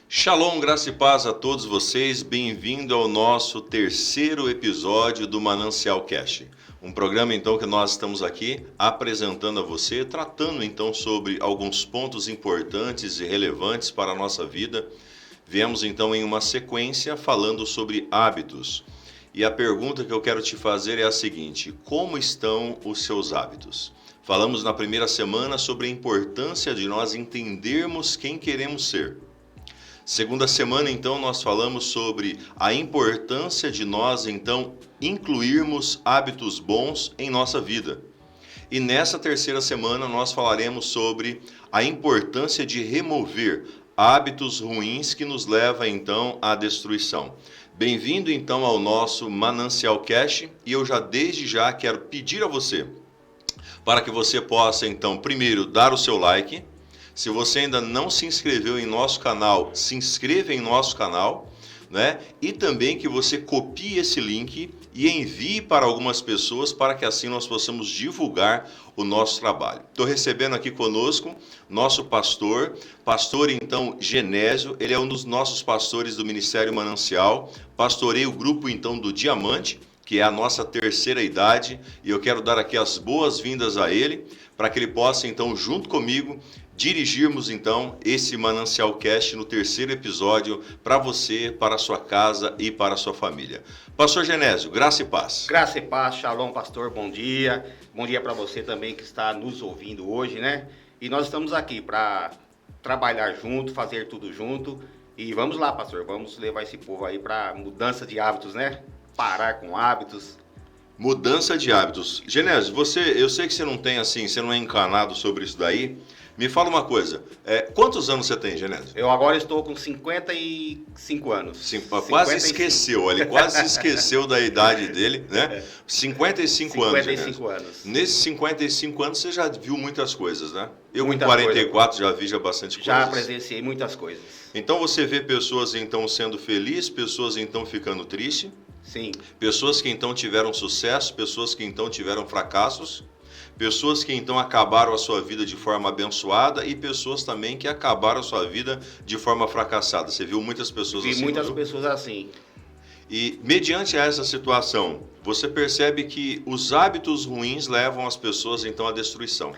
Shalom, graça e paz a todos vocês. Bem-vindo ao nosso terceiro episódio do Manancial Cast. Um programa então que nós estamos aqui apresentando a você, tratando então sobre alguns pontos importantes e relevantes para a nossa vida. Viemos então em uma sequência falando sobre hábitos. E a pergunta que eu quero te fazer é a seguinte: como estão os seus hábitos? Falamos na primeira semana sobre a importância de nós entendermos quem queremos ser. Segunda semana, então, nós falamos sobre a importância de nós, então, incluirmos hábitos bons em nossa vida. E nessa terceira semana, nós falaremos sobre a importância de remover hábitos ruins que nos levam, então, à destruição. Bem-vindo, então, ao nosso Manancial Cast, e eu já, desde já, quero pedir a você, para que você possa, então, primeiro, dar o seu like. Se você ainda não se inscreveu em nosso canal, se inscreva em nosso canal, né? E também que você copie esse link e envie para algumas pessoas para que assim nós possamos divulgar o nosso trabalho. Estou recebendo aqui conosco nosso pastor então Genésio, ele é um dos nossos pastores do Ministério Manancial, pastorei o grupo então do Diamante, que é a nossa terceira idade, e eu quero dar aqui as boas-vindas a ele, para que ele possa então junto comigo dirigirmos então esse Manancial Cast no terceiro episódio para você, para a sua casa e para a sua família. Pastor Genésio, graça e paz. Graça e paz, shalom, pastor, bom dia. Bom dia para você também que está nos ouvindo hoje, né? E nós estamos aqui para trabalhar junto, fazer tudo junto. E vamos lá, pastor, vamos levar esse povo aí para mudança de hábitos, né? Parar com hábitos. Mudança de hábitos. Genésio, eu sei que você não tem assim, você não é encanado sobre isso daí. Me fala uma coisa, quantos anos você tem, Genésio? Eu agora estou com 55 anos. Quase esqueceu, ele quase esqueceu da idade dele, né? 55 anos, 55 anos. Nesses 55 anos você já viu muitas coisas, né? Eu Muita com 44 já vi bastante coisas. Já presenciei muitas coisas. Então você vê pessoas então sendo felizes, pessoas então ficando tristes. Sim. Pessoas que então tiveram sucesso, pessoas que então tiveram fracassos. Pessoas que então acabaram a sua vida de forma abençoada e pessoas também que acabaram a sua vida de forma fracassada. Você viu muitas pessoas assim? Vi muitas pessoas assim. E mediante essa situação, você percebe que os hábitos ruins levam as pessoas então à destruição.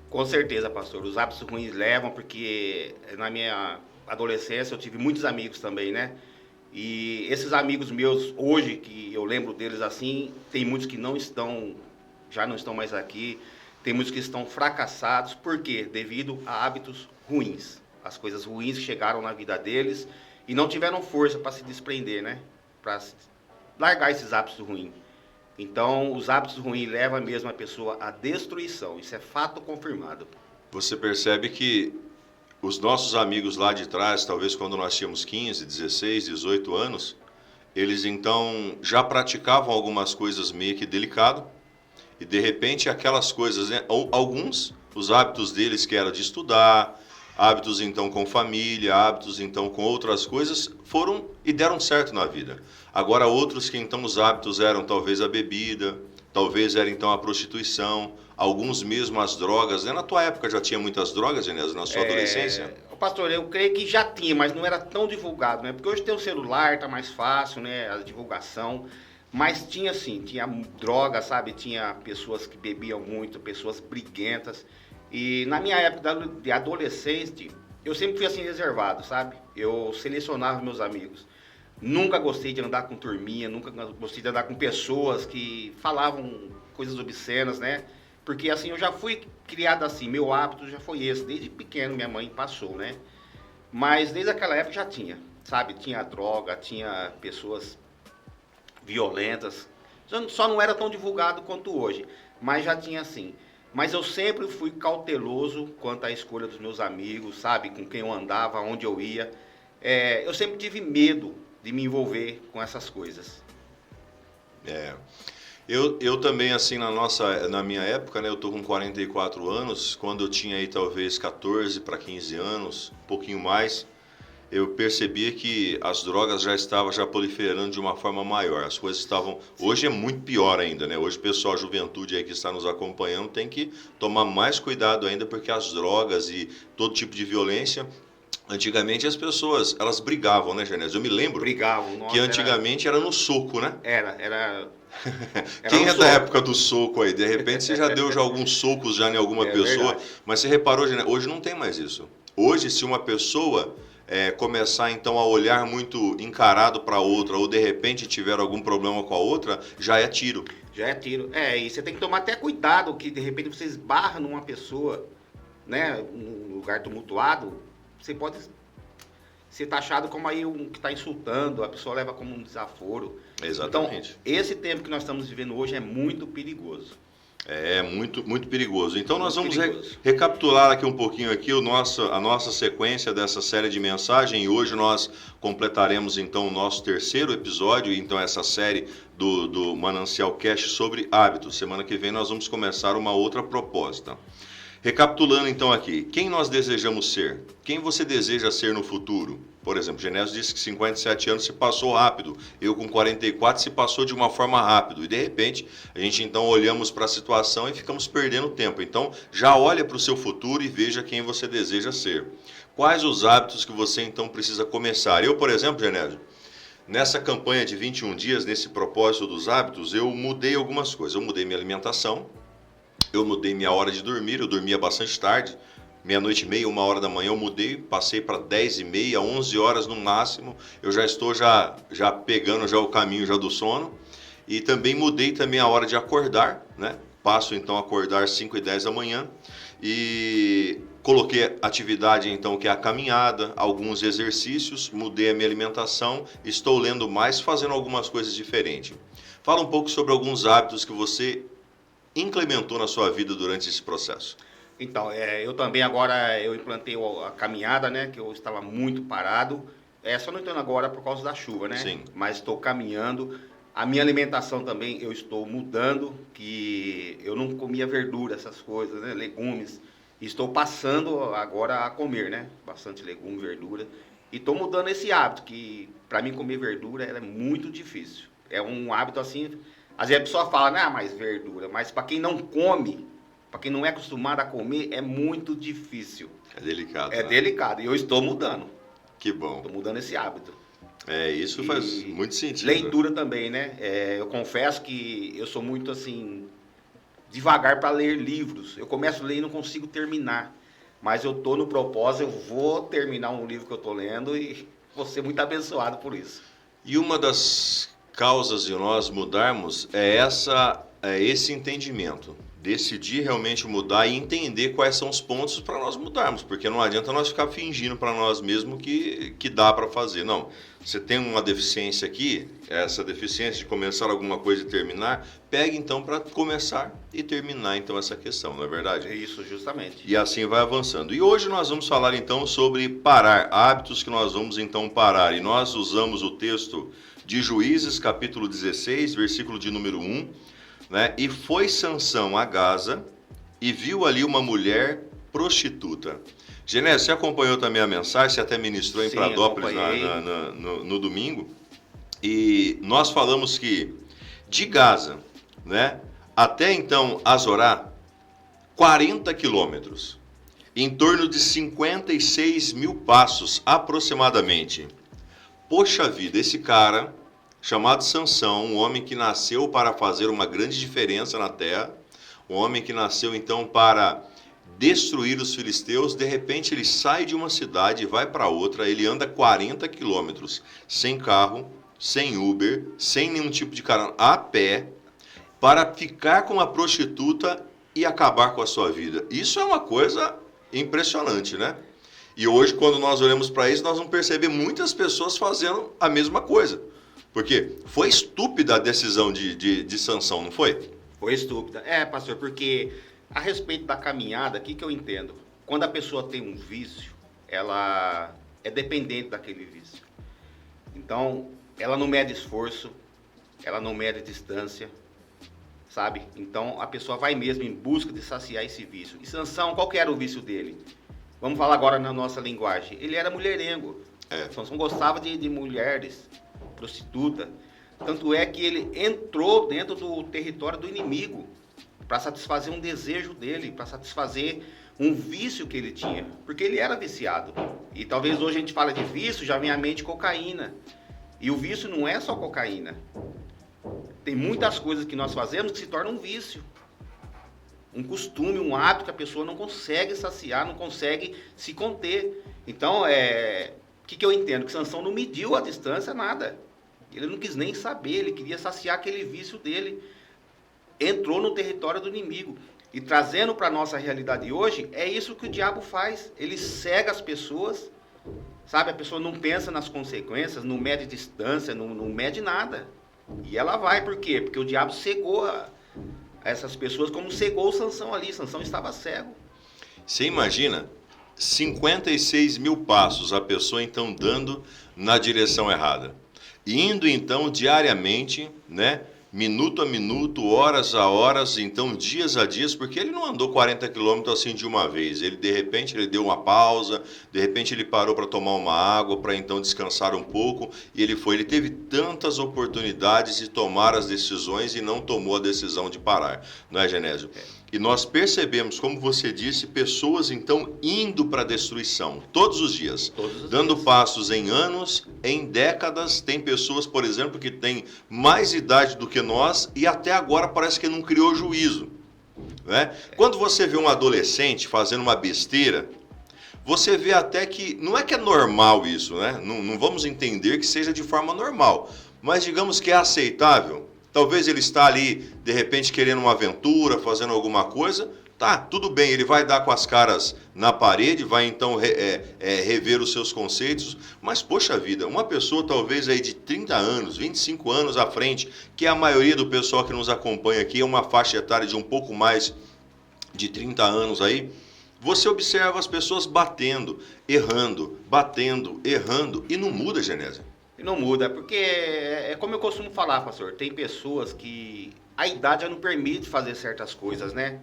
Com certeza, pastor. Os hábitos ruins levam, porque na minha adolescência eu tive muitos amigos também, né? E esses amigos meus, hoje, que eu lembro deles assim, tem muitos que já não estão mais aqui, tem muitos que estão fracassados. Por quê? Devido a hábitos ruins. As coisas ruins chegaram na vida deles e não tiveram força para se desprender, né? Para largar esses hábitos ruins. Então, os hábitos ruins levam mesmo a pessoa à destruição. Isso é fato confirmado. Você percebe que os nossos amigos lá de trás, talvez quando nós tínhamos 15, 16, 18 anos, eles então já praticavam algumas coisas meio que delicado. E de repente aquelas coisas, né? Alguns, os hábitos deles que era de estudar, hábitos então com família, hábitos então com outras coisas, foram e deram certo na vida. Agora outros que então os hábitos eram talvez a bebida, talvez era então a prostituição, alguns mesmo as drogas, né? Na tua época já tinha muitas drogas, Genésio, na sua adolescência? Pastor, eu creio que já tinha, mas não era tão divulgado, né? Porque hoje tem o celular, tá mais fácil, né? A divulgação. Mas tinha sim, tinha droga, sabe? Tinha pessoas que bebiam muito, pessoas briguentas. E na minha época de adolescente, eu sempre fui assim reservado, sabe? Eu selecionava meus amigos. Nunca gostei de andar com turminha, nunca gostei de andar com pessoas que falavam coisas obscenas, né? Porque assim, eu já fui criado assim, meu hábito já foi esse. Desde pequeno minha mãe passou, né? Mas desde aquela época já tinha, sabe? Tinha droga, tinha pessoas violentas, só não era tão divulgado quanto hoje, mas já tinha assim. Mas eu sempre fui cauteloso quanto à escolha dos meus amigos, sabe, com quem eu andava, onde eu ia. Eu sempre tive medo de me envolver com essas coisas. Eu também, assim, na minha época, né, eu tô com 44 anos, quando eu tinha aí talvez 14 para 15 anos, um pouquinho mais, eu percebia que as drogas já estavam proliferando de uma forma maior. As coisas estavam... Hoje é muito pior ainda, né? Hoje o pessoal, a juventude aí que está nos acompanhando, tem que tomar mais cuidado ainda, porque as drogas e todo tipo de violência Antigamente as pessoas, elas brigavam, né, Genésio? Eu me lembro Brigavam, nossa, que antigamente era no soco, né? era Quem um é da soco. época do soco aí? De repente você já deu já alguns socos já em alguma É pessoa, verdade. mas você reparou, Genésio, hoje não tem mais isso. Hoje, se uma pessoa começar então a olhar muito encarado para outra, ou de repente tiver algum problema com a outra, já é tiro. Já é tiro. E você tem que tomar até cuidado que de repente você esbarra numa pessoa, né, num lugar tumultuado, você pode ser taxado como aí um que está insultando, a pessoa leva como um desaforo. Exatamente. Então, esse tempo que nós estamos vivendo hoje é muito perigoso. É muito, muito perigoso. Então nós Muito vamos perigoso. recapitular aqui um pouquinho aqui a nossa sequência dessa série de mensagem e hoje nós completaremos então o nosso terceiro episódio, então essa série do Manancial Cash sobre hábitos. Semana que vem nós vamos começar uma outra proposta. Recapitulando então aqui, quem nós desejamos ser? Quem você deseja ser no futuro? Por exemplo, Genésio disse que 57 anos se passou rápido, eu com 44 se passou de uma forma rápida. E de repente, a gente então olhamos para a situação e ficamos perdendo tempo. Então, já olha para o seu futuro e veja quem você deseja ser. Quais os hábitos que você então precisa começar? Eu, por exemplo, Genésio, nessa campanha de 21 dias, nesse propósito dos hábitos, eu mudei algumas coisas. Eu mudei minha alimentação. Eu mudei minha hora de dormir, eu dormia bastante tarde, meia-noite e meia, 1h da manhã eu mudei, passei para 10h30, 11 horas no máximo, eu já estou já pegando já o caminho já do sono, e também mudei também a hora de acordar, né? Passo então a acordar 5h10 da manhã, e coloquei atividade então que é a caminhada, alguns exercícios, mudei a minha alimentação, estou lendo mais, fazendo algumas coisas diferentes. Fala um pouco sobre alguns hábitos que você implementou na sua vida durante esse processo? Então, eu também agora eu implantei a caminhada, né? Que eu estava muito parado. Só não estou agora por causa da chuva, né? Sim. Mas estou caminhando. A minha alimentação também eu estou mudando, que eu não comia verdura, essas coisas, né? Legumes. Estou passando agora a comer, né? Bastante legume, verdura. E estou mudando esse hábito, que para mim comer verdura é muito difícil. É um hábito assim. Às vezes a pessoa fala, né, mais verdura, mas para quem não come, para quem não é acostumado a comer, é muito difícil. É delicado. É né? delicado. E eu estou mudando. Que bom. Estou mudando esse hábito. Isso faz muito sentido. Leitura também, né? Eu confesso que eu sou muito assim, devagar para ler livros. Eu começo a ler e não consigo terminar. Mas eu estou no propósito, eu vou terminar um livro que eu estou lendo e vou ser muito abençoado por isso. E uma das causas de nós mudarmos é esse entendimento. Decidir realmente mudar e entender quais são os pontos para nós mudarmos, porque não adianta nós ficar fingindo para nós mesmos que dá para fazer. Não, você tem uma deficiência aqui, essa deficiência de começar alguma coisa e terminar, pegue então para começar e terminar então essa questão, não é verdade? É isso, justamente. E assim vai avançando. E hoje nós vamos falar então sobre parar, hábitos que nós vamos então parar. E nós usamos o texto de Juízes, capítulo 16, versículo de número 1, né? E foi Sansão a Gaza e viu ali uma mulher prostituta. Genésio, você acompanhou também a mensagem, você até ministrou em Pradópolis no domingo. E nós falamos que de Gaza, né, até então Azorá, 40 quilômetros, em torno de 56 mil passos aproximadamente. Poxa vida, esse cara, chamado Sansão, um homem que nasceu para fazer uma grande diferença na terra, um homem que nasceu então para destruir os filisteus, de repente ele sai de uma cidade e vai para outra, ele anda 40 quilômetros, sem carro, sem Uber, sem nenhum tipo de carona, a pé, para ficar com uma prostituta e acabar com a sua vida. Isso é uma coisa impressionante, né? E hoje, quando nós olhamos para isso, nós vamos perceber muitas pessoas fazendo a mesma coisa. Porque foi estúpida a decisão de Sansão, não foi? Foi estúpida. Pastor, porque a respeito da caminhada, o que eu entendo? Quando a pessoa tem um vício, ela é dependente daquele vício. Então, ela não mede esforço, ela não mede distância, sabe? Então, a pessoa vai mesmo em busca de saciar esse vício. E Sansão, qual que era o vício dele? Vamos falar agora na nossa linguagem. Ele era mulherengo. Sansão gostava de mulheres, prostituta. Tanto é que ele entrou dentro do território do inimigo para satisfazer um desejo dele, para satisfazer um vício que ele tinha, porque ele era viciado. E talvez hoje a gente fala de vício, já vem à mente cocaína. E o vício não é só cocaína. Tem muitas coisas que nós fazemos que se tornam um vício. Um costume, um hábito que a pessoa não consegue saciar, não consegue se conter. Então, o que eu entendo? Que Sansão não mediu a distância, nada. Ele não quis nem saber, ele queria saciar aquele vício dele. Entrou no território do inimigo. E trazendo para a nossa realidade hoje, é isso que o diabo faz. Ele cega as pessoas, sabe? A pessoa não pensa nas consequências, não mede distância, não mede nada. E ela vai, por quê? Porque o diabo cegou essas pessoas como cegou o Sansão ali. Sansão estava cego. Você imagina 56 mil passos a pessoa então dando na direção errada. Indo então diariamente, né? Minuto a minuto, horas a horas, então dias a dias, porque ele não andou 40 quilômetros assim de uma vez. Ele de repente ele deu uma pausa, de repente ele parou para tomar uma água, para então descansar um pouco, e ele teve tantas oportunidades de tomar as decisões e não tomou a decisão de parar, não é, Genésio? E nós percebemos, como você disse, pessoas então indo para a destruição, todos os dias, dando passos em anos, em décadas. Tem pessoas, por exemplo, que têm mais idade do que nós e até agora parece que não criou juízo, né? Quando você vê um adolescente fazendo uma besteira, você vê até que, não é que é normal isso, né? Não vamos entender que seja de forma normal, mas digamos que é aceitável. Talvez ele está ali, de repente, querendo uma aventura, fazendo alguma coisa. Tá, tudo bem, ele vai dar com as caras na parede, vai então rever os seus conceitos. Mas, poxa vida, uma pessoa talvez aí de 30 anos, 25 anos à frente, que é a maioria do pessoal que nos acompanha aqui, é uma faixa etária de um pouco mais de 30 anos aí. Você observa as pessoas batendo, errando, e não muda, Genésio. E não muda, porque é como eu costumo falar, pastor, tem pessoas que a idade já não permite fazer certas coisas, né?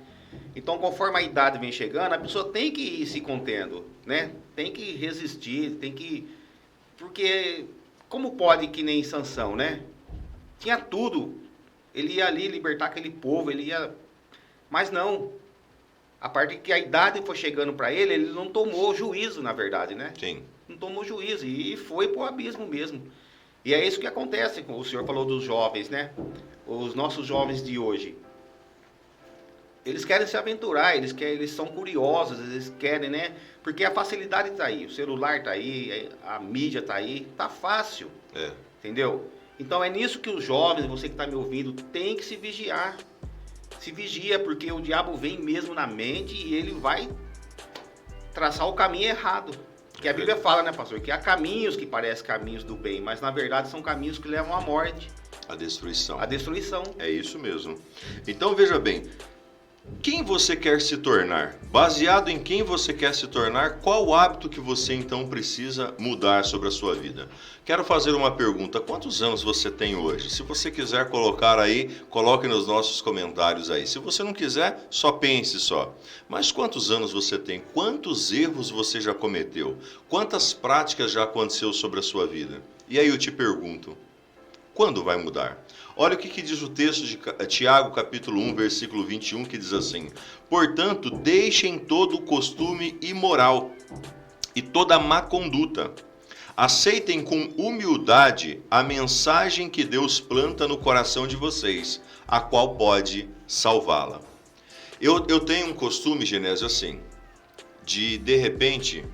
Então, conforme a idade vem chegando, a pessoa tem que ir se contendo, né? Tem que resistir, tem que... Porque, como pode que nem Sansão, né? Tinha tudo. Ele ia ali libertar aquele povo, ele ia... Mas não. A parte que a idade foi chegando para ele não tomou juízo, na verdade, né? Sim. Não tomou juízo e foi pro abismo mesmo. E é isso que acontece. O senhor falou dos jovens, né? Os nossos jovens de hoje. Eles querem se aventurar, eles são curiosos, eles querem, né? Porque a facilidade está aí, o celular está aí, a mídia está aí, tá fácil. Entendeu? Então é nisso que os jovens, você que está me ouvindo, tem que se vigiar. Se vigia, porque o diabo vem mesmo na mente e ele vai traçar o caminho errado. Que a Bíblia fala, né, pastor? Que há caminhos que parecem caminhos do bem, mas na verdade são caminhos que levam à morte. A destruição. A destruição. É isso mesmo. Então veja bem, quem você quer se tornar? Baseado em quem você quer se tornar, qual o hábito que você então precisa mudar sobre a sua vida? Quero fazer uma pergunta, quantos anos você tem hoje? Se você quiser colocar aí, coloque nos nossos comentários aí. Se você não quiser, só pense só. Mas quantos anos você tem? Quantos erros você já cometeu? Quantas práticas já aconteceu sobre a sua vida? E aí eu te pergunto, quando vai mudar? Olha o que diz o texto de Tiago, capítulo 1, versículo 21, que diz assim: portanto, deixem todo o costume imoral e toda má conduta. Aceitem com humildade a mensagem que Deus planta no coração de vocês, a qual pode salvá-la. Eu tenho um costume, Genésio, assim, de repente,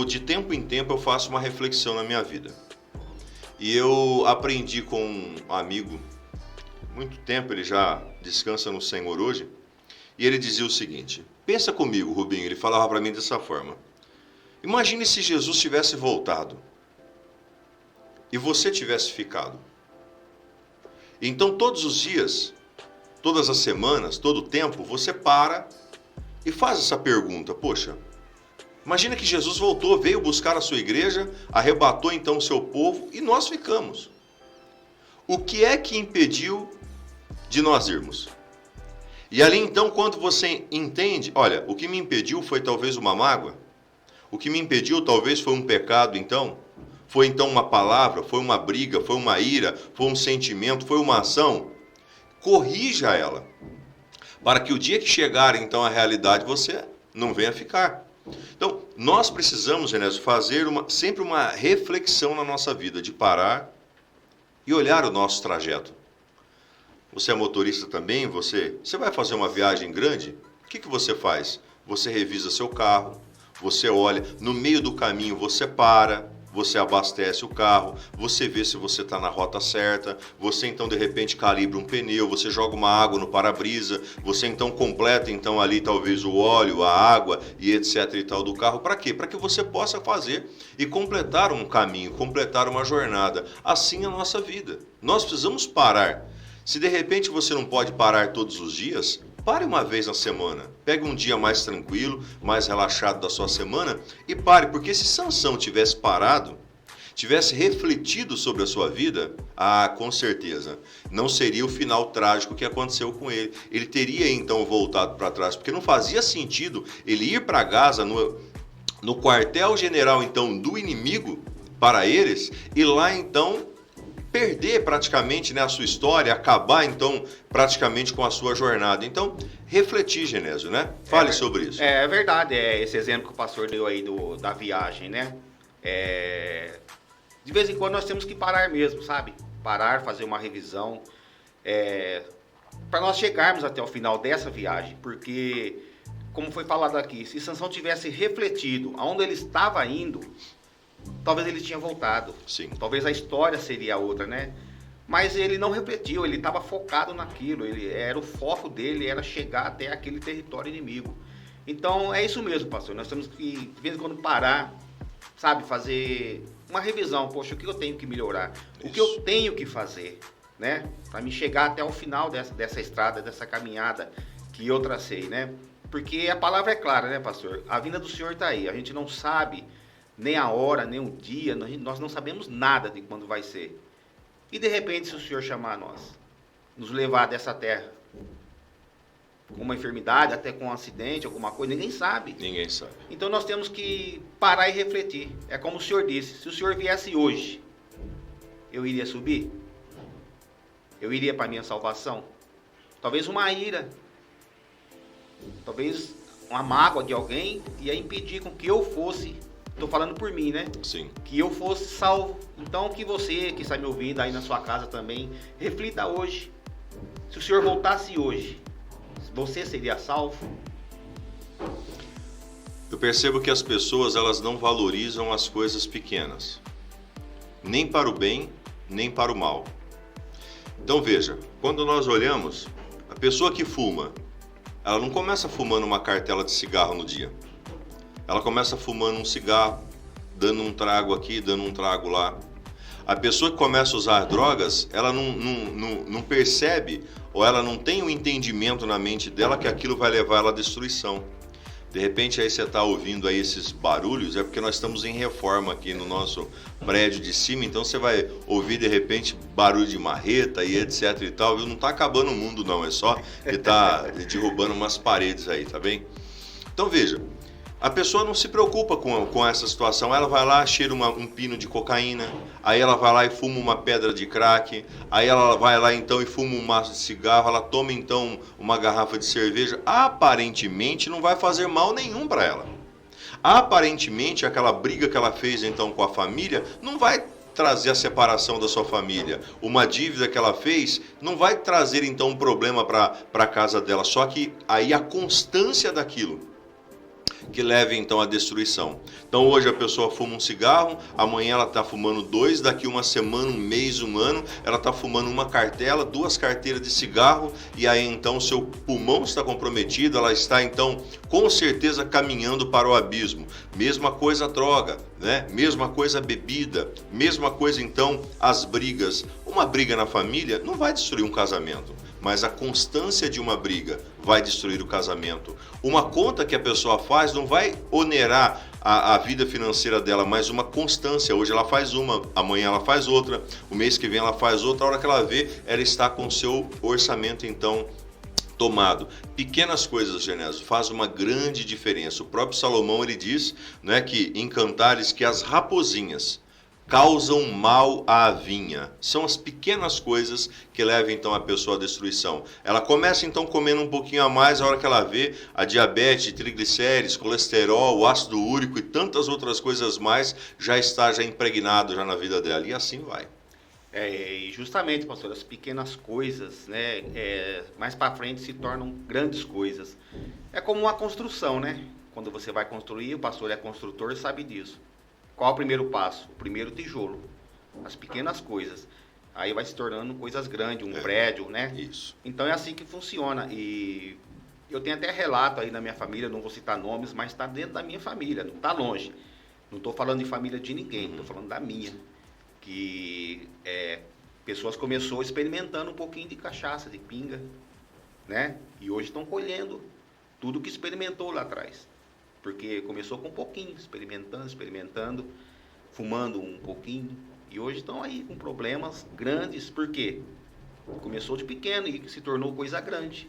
de tempo em tempo eu faço uma reflexão na minha vida. E eu aprendi com um amigo, muito tempo, ele já descansa no Senhor hoje, e ele dizia o seguinte: pensa comigo, Rubinho, ele falava para mim dessa forma. Imagine se Jesus tivesse voltado e você tivesse ficado. Então todos os dias, todas as semanas, todo o tempo, você para e faz essa pergunta: poxa, imagina que Jesus voltou, veio buscar a sua igreja, arrebatou então o seu povo e nós ficamos. O que é que impediu de nós irmos? E ali então, quando você entende, olha, o que me impediu foi talvez uma mágoa, o que me impediu talvez foi um pecado então, foi então uma palavra, foi uma briga, foi uma ira, foi um sentimento, foi uma ação. Corrija ela, para que o dia que chegar então a realidade você não venha ficar. Então, nós precisamos, Genésio, fazer sempre uma reflexão na nossa vida, de parar e olhar o nosso trajeto. Você é motorista também? Você vai fazer uma viagem grande? O que você faz? Você revisa seu carro, você olha, no meio do caminho você para, você abastece o carro, você vê se você está na rota certa, você então de repente calibra um pneu, você joga uma água no para-brisa, você então completa então ali talvez o óleo, a água e etc e tal do carro. Para quê? Para que você possa fazer e completar um caminho, completar uma jornada. Assim é a nossa vida. Nós precisamos parar. Se de repente você não pode parar todos os dias, pare uma vez na semana. Pegue um dia mais tranquilo, mais relaxado da sua semana e pare, porque se Sansão tivesse parado, tivesse refletido sobre a sua vida, com certeza, não seria o final trágico que aconteceu com ele. Ele teria então voltado para trás, porque não fazia sentido ele ir para Gaza, no quartel-general então do inimigo, para eles, e lá então perder praticamente, né, a sua história, acabar então praticamente com a sua jornada. Então, refletir, Genésio, né? Fale sobre isso. É verdade, esse exemplo que o pastor deu aí da viagem, né? De vez em quando nós temos que parar mesmo, sabe? Parar, fazer uma revisão, para nós chegarmos até o final dessa viagem, porque, como foi falado aqui, se Sansão tivesse refletido aonde ele estava indo, talvez ele tinha voltado. Sim. Talvez a história seria outra, né? Mas ele não refletiu, ele estava focado naquilo. O foco dele era chegar até aquele território inimigo. Então é isso mesmo, pastor. Nós temos que, de vez em quando, parar, sabe? Fazer uma revisão. Poxa, o que eu tenho que melhorar? O que eu tenho que fazer, né? Para me chegar até o final dessa estrada, dessa caminhada que eu tracei, né? Porque a palavra é clara, né, pastor? A vinda do Senhor está aí. A gente não sabe nem a hora, nem o dia, nós não sabemos nada de quando vai ser. E de repente, se o Senhor chamar nós, nos levar dessa terra, com uma enfermidade, até com um acidente, alguma coisa, ninguém sabe. Ninguém sabe. Então nós temos que parar e refletir. É como o Senhor disse, se o Senhor viesse hoje, eu iria subir? Eu iria para a minha salvação? Talvez uma ira, talvez uma mágoa de alguém ia impedir com que eu fosse. Estou falando por mim, né? Sim. Que eu fosse salvo. Então, que você que está me ouvindo aí na sua casa também, reflita hoje. Se o Senhor voltasse hoje, você seria salvo? Eu percebo que as pessoas, elas não valorizam as coisas pequenas. Nem para o bem, nem para o mal. Então, veja, quando nós olhamos, a pessoa que fuma, ela não começa fumando uma cartela de cigarro no dia. Ela começa fumando um cigarro, dando um trago aqui, dando um trago lá. A pessoa que começa a usar drogas, ela não percebe, ou ela não tem o entendimento na mente dela que aquilo vai levar ela à destruição. De repente aí você está ouvindo aí esses barulhos, é porque nós estamos em reforma aqui no nosso prédio de cima, então você vai ouvir de repente barulho de marreta e etc e tal. Não está acabando o mundo não, é só que está derrubando umas paredes aí, tá bem? Então veja, a pessoa não se preocupa com essa situação, ela vai lá, cheira um pino de cocaína, aí ela vai lá e fuma uma pedra de crack, aí ela vai lá então e fuma um maço de cigarro, ela toma então uma garrafa de cerveja, aparentemente não vai fazer mal nenhum para ela. Aparentemente aquela briga que ela fez então com a família não vai trazer a separação da sua família. Uma dívida que ela fez não vai trazer então um problema para a casa dela, só que aí a constância daquilo que leve então à destruição. Então hoje a pessoa fuma um cigarro, amanhã ela está fumando 2, daqui uma semana, um mês, um ano, ela está fumando uma cartela, 2 carteiras de cigarro, e aí então seu pulmão está comprometido, ela está então com certeza caminhando para o abismo. Mesma coisa a droga, né? Mesma coisa a bebida, mesma coisa então as brigas. Uma briga na família não vai destruir um casamento, mas a constância de uma briga vai destruir o casamento. Uma conta que a pessoa faz não vai onerar a vida financeira dela, mas uma constância. Hoje ela faz uma, amanhã ela faz outra, o mês que vem ela faz outra, a hora que ela vê, ela está com o seu orçamento então tomado. Pequenas coisas, Genésio, faz uma grande diferença. O próprio Salomão, ele diz, né, que em Cantares, que as rapozinhas causam mal à vinha. São as pequenas coisas que levam então a pessoa à destruição. Ela começa então comendo um pouquinho a mais, a hora que ela vê a diabetes, triglicérides, colesterol, o ácido úrico e tantas outras coisas mais já está impregnado já na vida dela. E assim vai. E justamente, pastor, as pequenas coisas, né, mais para frente se tornam grandes coisas. É como uma construção, né? Quando você vai construir, o pastor é construtor e sabe disso. Qual é o primeiro passo? O primeiro tijolo. As pequenas coisas. Aí vai se tornando coisas grandes, um prédio, né? Isso. Então é assim que funciona. E eu tenho até relato aí na minha família, não vou citar nomes, mas está dentro da minha família, não está longe. Não estou falando de família de ninguém, estou falando da minha. Que pessoas começou experimentando um pouquinho de cachaça, de pinga, né? E hoje estão colhendo tudo que experimentou lá atrás. Porque começou com um pouquinho, experimentando, fumando um pouquinho. E hoje estão aí com problemas grandes. Por quê? Começou de pequeno e se tornou coisa grande.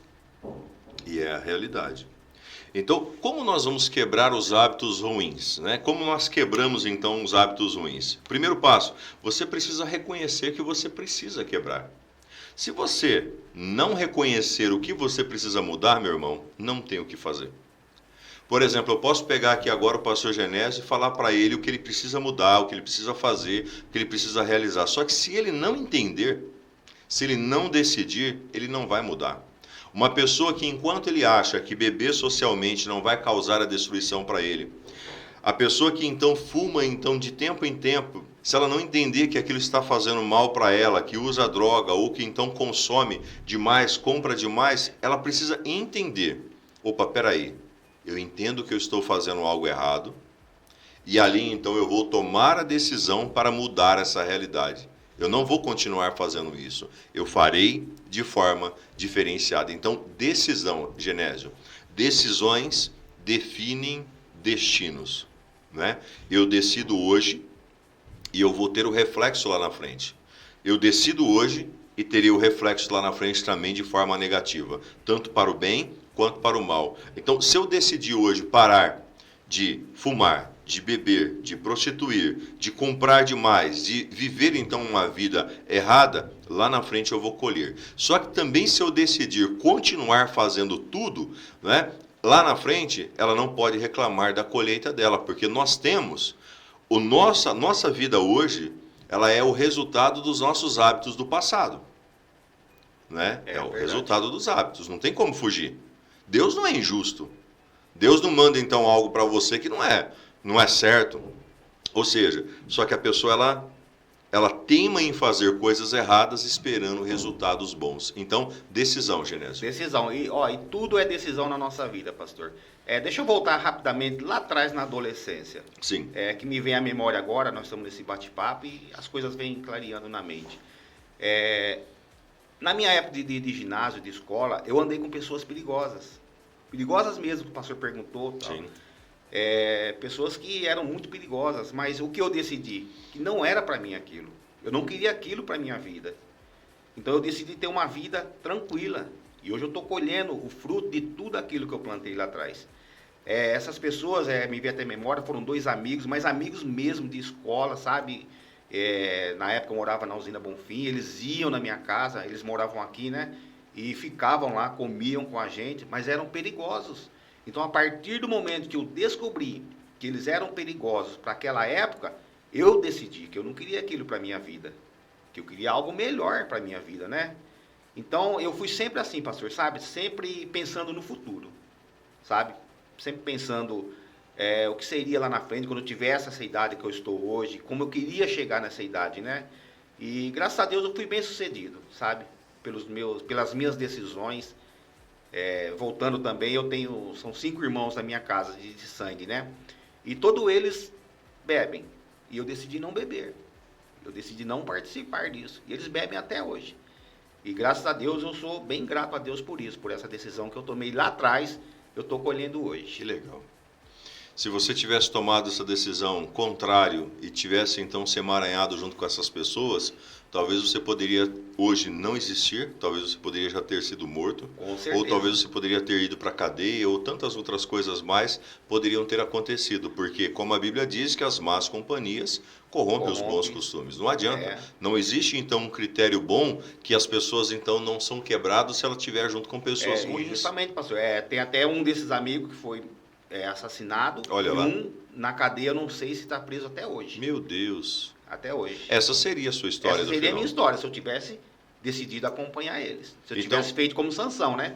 E é a realidade. Então, como nós vamos quebrar os hábitos ruins, né? Como nós quebramos então os hábitos ruins? Primeiro passo, você precisa reconhecer que você precisa quebrar. Se você não reconhecer o que você precisa mudar, meu irmão, não tem o que fazer. Por exemplo, eu posso pegar aqui agora o pastor Genésio e falar para ele o que ele precisa mudar, o que ele precisa fazer, o que ele precisa realizar. Só que se ele não entender, se ele não decidir, ele não vai mudar. Uma pessoa que enquanto ele acha que beber socialmente não vai causar a destruição para ele, a pessoa que então fuma então de tempo em tempo, se ela não entender que aquilo está fazendo mal para ela, que usa droga ou que então consome demais, compra demais, ela precisa entender, opa, peraí, eu entendo que eu estou fazendo algo errado e ali então eu vou tomar a decisão para mudar essa realidade. Eu não vou continuar fazendo isso. Eu farei de forma diferenciada. Então, decisão, Genésio. Decisões definem destinos, né? Eu decido hoje e eu vou ter o reflexo lá na frente. Eu decido hoje e terei o reflexo lá na frente também de forma negativa, tanto para o bem quanto para o mal. Então, se eu decidir hoje parar de fumar, de beber, de prostituir, de comprar demais, de viver então uma vida errada, lá na frente eu vou colher. Só que também se eu decidir continuar fazendo tudo, né, lá na frente ela não pode reclamar da colheita dela, porque nós temos, nossa vida hoje, ela é o resultado dos nossos hábitos do passado. Né? É o resultado dos hábitos, não tem como fugir. Deus não é injusto. Deus não manda então algo para você que não é certo. Ou seja, só que a pessoa ela teima em fazer coisas erradas esperando resultados bons. Então, decisão, Genésio. Decisão. E tudo é decisão na nossa vida, pastor. Deixa eu voltar rapidamente lá atrás na adolescência. Sim. Que me vem à memória agora, nós estamos nesse bate-papo e as coisas vêm clareando na mente. Na minha época de ginásio, de escola, eu andei com pessoas perigosas. Perigosas mesmo, que o pastor perguntou. Tal. Sim. Pessoas que eram muito perigosas, mas o que eu decidi? Que não era para mim aquilo. Eu não queria aquilo para minha vida. Então eu decidi ter uma vida tranquila. E hoje eu estou colhendo o fruto de tudo aquilo que eu plantei lá atrás. Essas pessoas, me vem até memória, foram 2 amigos, mas amigos mesmo de escola, sabe? Na época eu morava na usina Bonfim, eles iam na minha casa, eles moravam aqui, né? E ficavam lá, comiam com a gente, mas eram perigosos. Então, a partir do momento que eu descobri que eles eram perigosos para aquela época, eu decidi que eu não queria aquilo para a minha vida. Que eu queria algo melhor para a minha vida, né? Então, eu fui sempre assim, pastor, sabe? Sempre pensando no futuro, sabe? Sempre pensando o que seria lá na frente, quando eu tivesse essa idade que eu estou hoje, como eu queria chegar nessa idade, né? E, graças a Deus, eu fui bem sucedido, sabe? Pelas minhas decisões. Voltando também, são 5 irmãos na minha casa de sangue, né? E todos eles bebem. E eu decidi não beber. Eu decidi não participar disso. E eles bebem até hoje. E graças a Deus, eu sou bem grato a Deus por isso, por essa decisão que eu tomei lá atrás, eu estou colhendo hoje. Que legal. Se você tivesse tomado essa decisão contrário e tivesse então se emaranhado junto com essas pessoas, talvez você poderia hoje não existir, talvez você poderia já ter sido morto, Com certeza. ou talvez você poderia ter ido para a cadeia, ou tantas outras coisas mais poderiam ter acontecido, porque como a Bíblia diz que as más companhias corrompem os bons costumes. Não adianta. Não existe então um critério bom que as pessoas então não são quebradas se ela estiver junto com pessoas ruins. Justamente, pastor. Tem até um desses amigos que foi assassinado. Olha lá. Na cadeia, eu não sei se está preso até hoje. Meu Deus. Até hoje. Essa seria a sua história. Essa seria a minha história, se eu tivesse decidido acompanhar eles. Se eu tivesse feito como Sansão, né?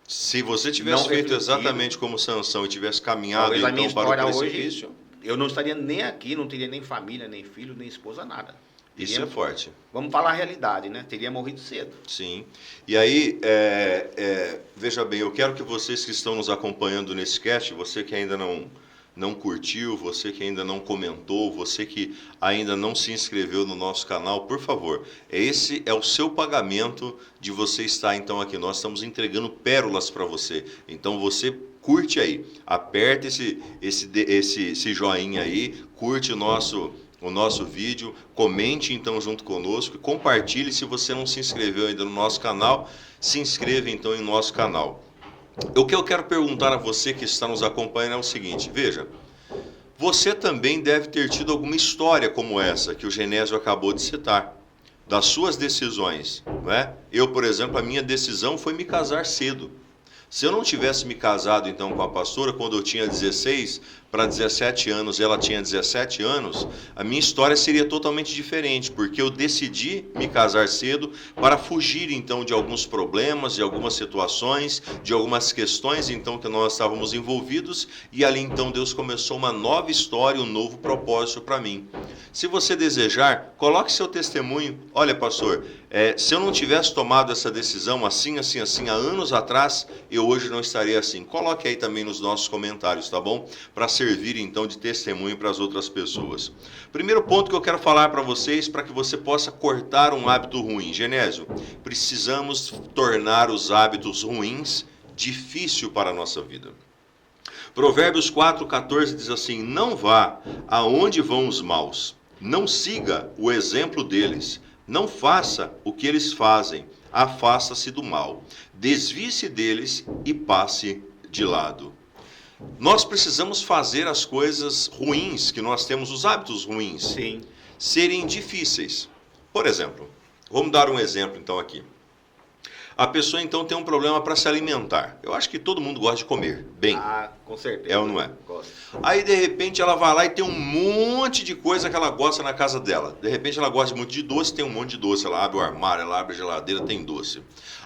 Se você tivesse feito exatamente como Sansão e tivesse caminhado então para o precipício, hoje, eu não estaria nem aqui, não teria nem família, nem filho, nem esposa, nada. Isso é forte. Vamos falar a realidade, né? Teria morrido cedo. Sim. E aí, veja bem, eu quero que vocês que estão nos acompanhando nesse cast, você que ainda não curtiu, você que ainda não comentou, você que ainda não se inscreveu no nosso canal, por favor, esse é o seu pagamento de você estar então aqui. Nós estamos entregando pérolas para você. Então você curte aí, aperta esse joinha aí, curte o nosso vídeo, comente então junto conosco, compartilhe. Se você não se inscreveu ainda no nosso canal, se inscreva então em nosso canal. O que eu quero perguntar a você que está nos acompanhando é o seguinte, veja, você também deve ter tido alguma história como essa que o Genésio acabou de citar, das suas decisões, não é? Eu, por exemplo, a minha decisão foi me casar cedo. Se eu não tivesse me casado então com a pastora quando eu tinha 16 para 17 anos e ela tinha 17 anos, a minha história seria totalmente diferente, porque eu decidi me casar cedo para fugir então de alguns problemas, de algumas situações, de algumas questões então que nós estávamos envolvidos, e ali então Deus começou uma nova história, um novo propósito para mim. Se você desejar, coloque seu testemunho. Olha, pastor, se eu não tivesse tomado essa decisão assim, há anos atrás, eu hoje não estaria assim. Coloque aí também nos nossos comentários, tá bom? Para servir então de testemunho para as outras pessoas. Primeiro ponto que eu quero falar para vocês, para que você possa cortar um hábito ruim. Genésio, precisamos tornar os hábitos ruins difícil para a nossa vida. Provérbios 4,14 diz assim: não vá aonde vão os maus, não siga o exemplo deles, não faça o que eles fazem, afasta-se do mal, desvie-se deles e passe de lado. Nós precisamos fazer as coisas ruins que nós temos, os hábitos ruins, sim, serem difíceis. Por exemplo, vamos dar um exemplo então aqui. A pessoa então tem um problema para se alimentar. Eu acho que todo mundo gosta de comer bem. Ah, com certeza. É ou não é? Gosto. Aí de repente ela vai lá e tem um monte de coisa que ela gosta na casa dela. De repente ela gosta muito de doce, tem um monte de doce. Ela abre o armário, ela abre a geladeira, tem doce.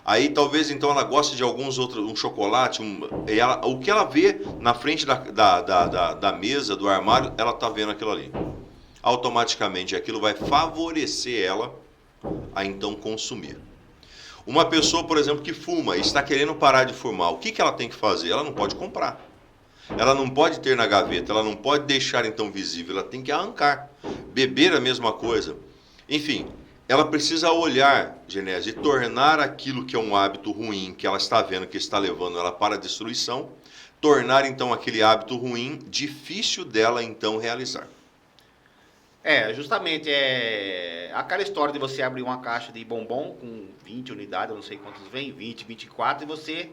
Aí talvez então ela goste de alguns outros, um chocolate, o que ela vê na frente da mesa, do armário, ela está vendo aquilo ali. Automaticamente aquilo vai favorecer ela a então consumir. Uma pessoa, por exemplo, que fuma e está querendo parar de fumar, o que ela tem que fazer? Ela não pode comprar. Ela não pode ter na gaveta, ela não pode deixar então visível, ela tem que arrancar. Beber a mesma coisa. Enfim, ela precisa olhar, Genésio, e tornar aquilo que é um hábito ruim, que ela está vendo que está levando ela para a destruição, tornar então aquele hábito ruim difícil dela então realizar. Justamente, aquela história de você abrir uma caixa de bombom com 20 unidades, eu não sei quantos vem, 20, 24, e você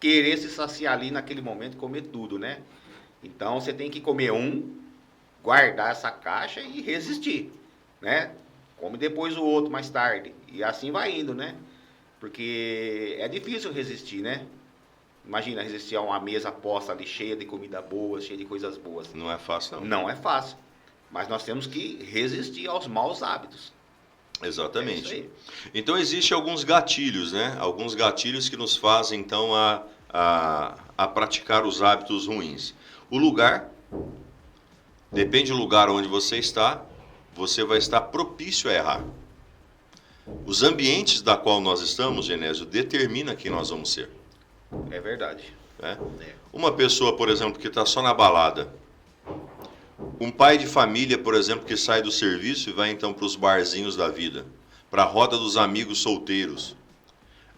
querer se saciar ali naquele momento, comer tudo, né? Então, você tem que comer guardar essa caixa e resistir, né? Come depois o outro mais tarde, e assim vai indo, né? Porque é difícil resistir, né? Imagina resistir a uma mesa posta ali cheia de comida boa, cheia de coisas boas. Não é fácil, não. Não é fácil. Mas nós temos que resistir aos maus hábitos. Exatamente. É isso aí. Então existem alguns gatilhos, né? Alguns gatilhos que nos fazem então a praticar os hábitos ruins. O lugar, depende do lugar onde você está, você vai estar propício a errar. Os ambientes da qual nós estamos, Genésio, determina quem nós vamos ser. É verdade. Uma pessoa, por exemplo, que está só na balada, um pai de família, por exemplo, que sai do serviço e vai então para os barzinhos da vida, para a roda dos amigos solteiros.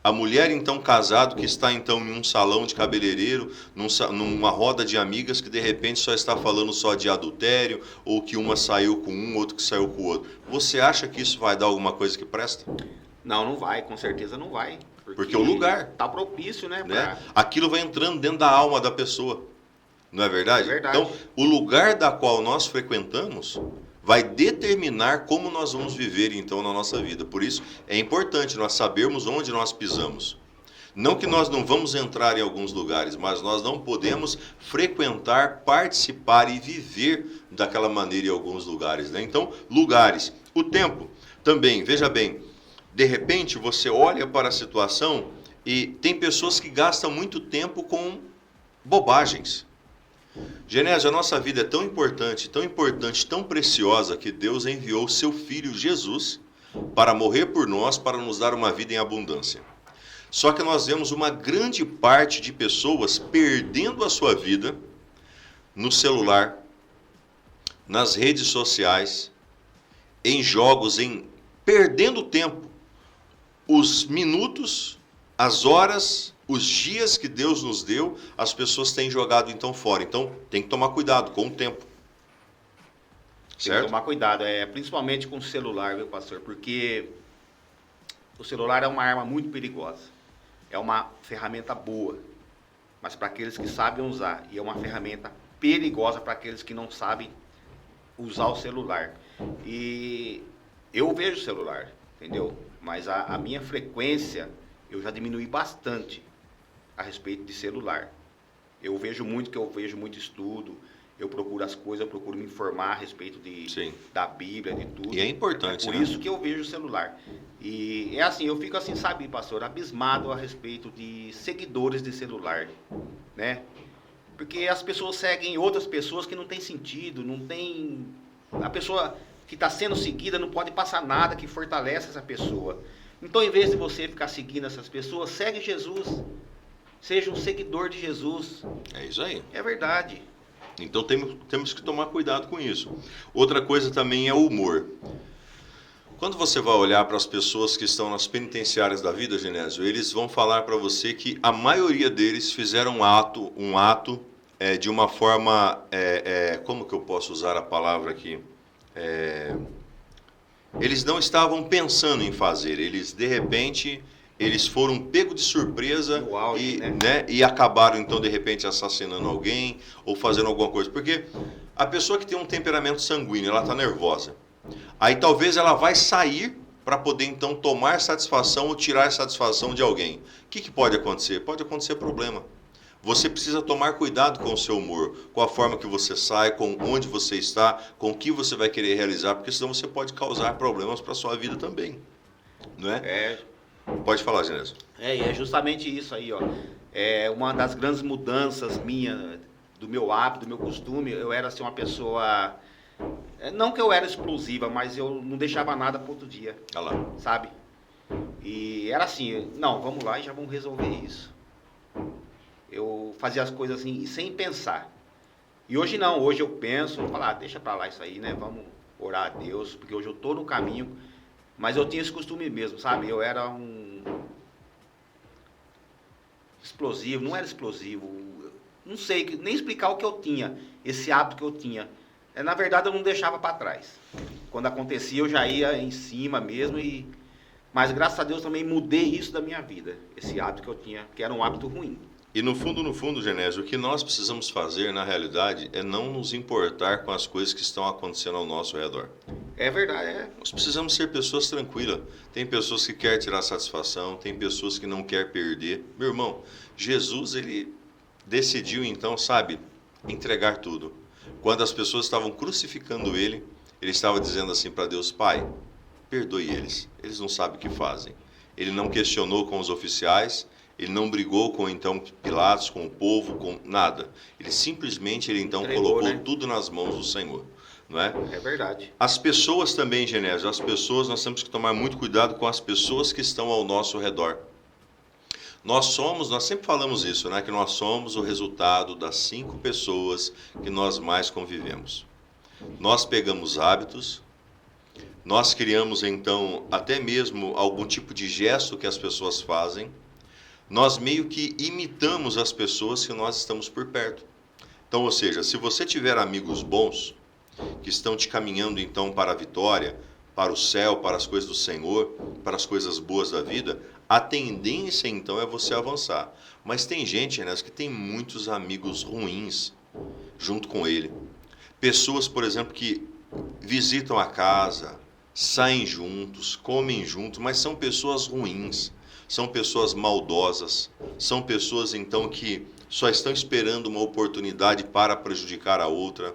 A mulher, então, casado, que está, então, em um salão de cabeleireiro, numa roda de amigas, que de repente só está falando só de adultério, ou que uma saiu com um, outro que saiu com o outro. Você acha que isso vai dar alguma coisa que presta? Não, não vai, com certeza não vai. Porque o lugar, tá propício, né? né? Aquilo vai entrando dentro da alma da pessoa. Não é verdade? É verdade. Então, o lugar da qual nós frequentamos vai determinar como nós vamos viver, então, na nossa vida. Por isso, é importante nós sabermos onde nós pisamos. Não que nós não vamos entrar em alguns lugares, mas nós não podemos frequentar, participar e viver daquela maneira em alguns lugares, né? Então, lugares. O tempo também, veja bem, de repente você olha para a situação e tem pessoas que gastam muito tempo com bobagens. Genésio, a nossa vida é tão importante, tão preciosa, que Deus enviou seu Filho Jesus para morrer por nós, para nos dar uma vida em abundância. Só que nós vemos uma grande parte de pessoas perdendo a sua vida no celular, nas redes sociais, em jogos, perdendo tempo, os minutos, as horas, os dias que Deus nos deu, as pessoas têm jogado então fora. Então tem que tomar cuidado com o tempo. Tem que tomar cuidado, principalmente com o celular, viu, pastor? Porque o celular é uma arma muito perigosa. É uma ferramenta boa, mas para aqueles que sabem usar. E é uma ferramenta perigosa para aqueles que não sabem usar o celular. E eu vejo o celular, entendeu? Mas a minha frequência, eu já diminui bastante a respeito de celular. Eu vejo muito estudo, eu procuro as coisas, eu procuro me informar a respeito da Bíblia, de tudo. E é importante, por isso que eu vejo o celular. E é assim, eu fico assim, sabe, pastor, abismado a respeito de seguidores de celular, né? Porque as pessoas seguem outras pessoas que não tem sentido, não tem... A pessoa que está sendo seguida não pode passar nada que fortaleça essa pessoa. Então, em vez de você ficar seguindo essas pessoas, segue Jesus. Seja um seguidor de Jesus. É isso aí. É verdade. Então temos que tomar cuidado com isso. Outra coisa também é o humor. Quando você vai olhar para as pessoas que estão nas penitenciárias da vida, Genésio, eles vão falar para você que a maioria deles fizeram um ato de uma forma... como que eu posso usar a palavra aqui? Eles não estavam pensando em fazer. Eles, de repente... Eles foram pegos de surpresa e acabaram, então, de repente, assassinando alguém ou fazendo alguma coisa. Porque a pessoa que tem um temperamento sanguíneo, ela está nervosa. Aí talvez ela vai sair para poder, então, tomar satisfação ou tirar satisfação de alguém. O que pode acontecer? Pode acontecer problema. Você precisa tomar cuidado com o seu humor, com a forma que você sai, com onde você está, com o que você vai querer realizar, porque senão você pode causar problemas para a sua vida também. Não é? Pode falar, Genésio. E é justamente isso aí, ó. É uma das grandes mudanças minha, do meu hábito, do meu costume. Eu era assim uma pessoa, não que eu era explosiva, mas eu não deixava nada para outro dia. Olha lá. Sabe? E era assim, não, vamos lá e já vamos resolver isso. Eu fazia as coisas assim, sem pensar. E hoje não, hoje eu penso, vou falar, deixa para lá isso aí, né? Vamos orar a Deus, porque hoje eu tô no caminho. Mas eu tinha esse costume mesmo, sabe? Eu era um explosivo, não era explosivo, não sei nem explicar o que eu tinha, esse hábito que eu tinha. Na verdade, eu não deixava para trás. Quando acontecia, eu já ia em cima mesmo, mas graças a Deus também mudei isso da minha vida, esse hábito que eu tinha, que era um hábito ruim. E no fundo, Genésio, o que nós precisamos fazer, na realidade, é não nos importar com as coisas que estão acontecendo ao nosso redor. É verdade, Nós precisamos ser pessoas tranquilas. Tem pessoas que querem tirar satisfação, tem pessoas que não querem perder. Meu irmão, Jesus, ele decidiu então, sabe, entregar tudo. Quando as pessoas estavam crucificando ele estava dizendo assim para Deus: Pai, perdoe eles não sabem o que fazem. Ele não questionou com os oficiais, ele não brigou com então Pilatos, com o povo, com nada. Ele simplesmente então colocou tudo nas mãos do Senhor. Não é? É verdade. As pessoas também, Genésio, nós temos que tomar muito cuidado com as pessoas que estão ao nosso redor. Nós sempre falamos isso, né? Que nós somos o resultado das 5 pessoas que nós mais convivemos. Nós pegamos hábitos, Nós criamos então até mesmo algum tipo de gesto que as pessoas fazem. Nós meio que imitamos as pessoas que nós estamos por perto. Então, ou seja, se você tiver amigos bons, que estão te caminhando então para a vitória, para o céu, para as coisas do Senhor, para as coisas boas da vida, a tendência então é você avançar. Mas tem gente, né, que tem muitos amigos ruins junto com ele. Pessoas, por exemplo, que visitam a casa, saem juntos, comem juntos, mas são pessoas ruins, são pessoas maldosas, são pessoas então que só estão esperando uma oportunidade para prejudicar a outra.